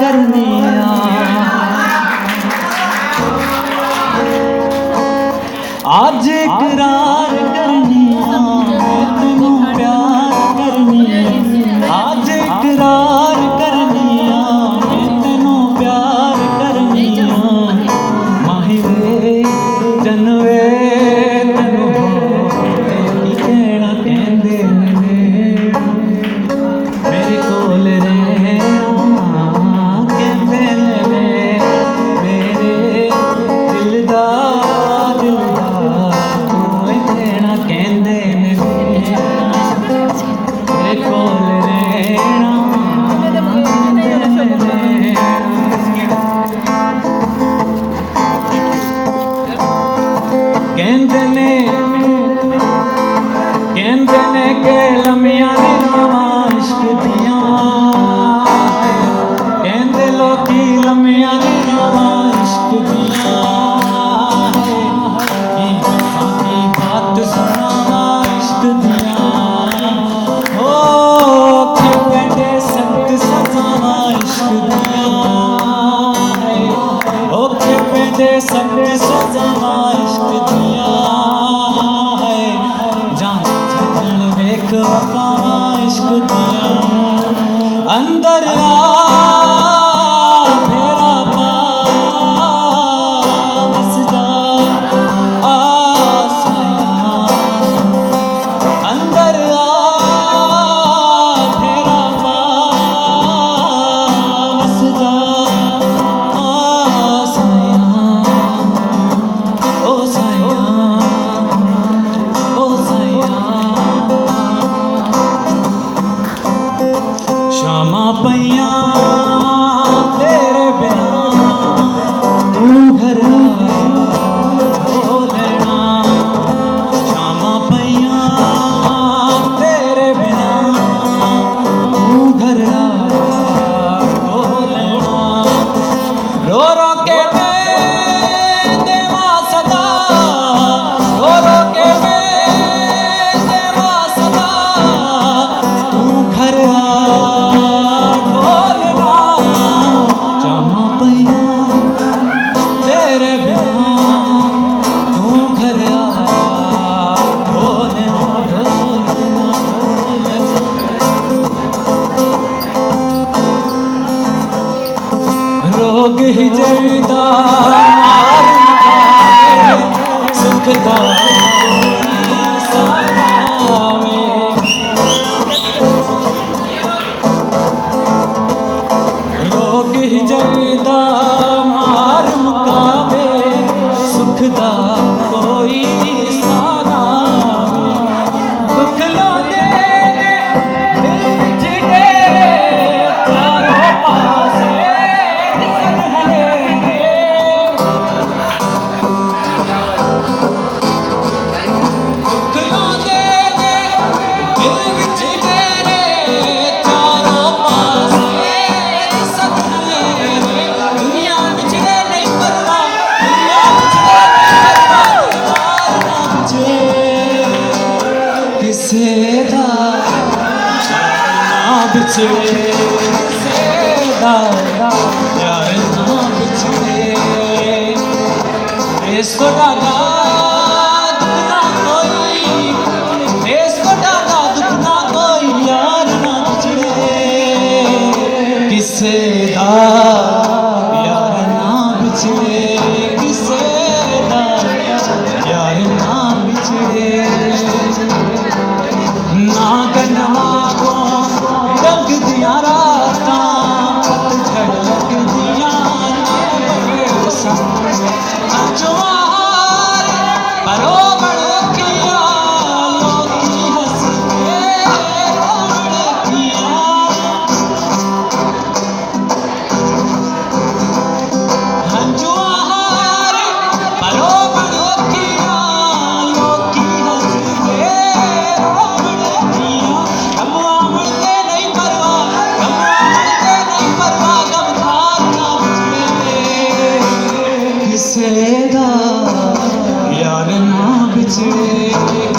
करनिया आज इकरार करनिया तेनू प्यार करनिया आज इकरार करनिया तेनू प्यार करनिया माही वे जनवे तेनू की कहना कहंदे मेरे कोल रहना कहंदे मेरे दिल दा कहते के लम्बिया दिनां इश्क दियां कहते लोकी लम्बिया दिनां इश्क दियां की बात सुना इश्क दियां हो कहते सख्त सजावा इश्क दियां हो कहते सख्त सजावा इश्क दियां इश्क दिया अंदर फेरा पा बस जा अंदर फेरा पा बस जा ओ साया ओ साया शामा पैया तेरे बिना तू घर लेना शामा पैया तेरे बिना तू घर लेना रो रो के मैं देवा सदा रो रो के मैं देवा सदा तू घर रोग ही जलदा सुखदा रोग ही जलदा मार मुकावे सुखदा कोई साना दुख लो दे बिछड़े यार ना बिछड़े इसको डागा दुख ना कोई इसको डागा दुख ना कोई यार ना बिछड़े किसे दा यार ना बिछड़े किसे दा यार ना बिछड़े ना गनवा को रंग दिया राता पतझड़ लग दिया जुआर बरोबर किया लोकी हंस के रोबड़ किया जुआर बरोबर किया लोकी हंस के रोबड़ किया कमुआ मुड़ते नहीं परवाह गमखार ना बिछड़े किसे दा यार ना बिछड़े।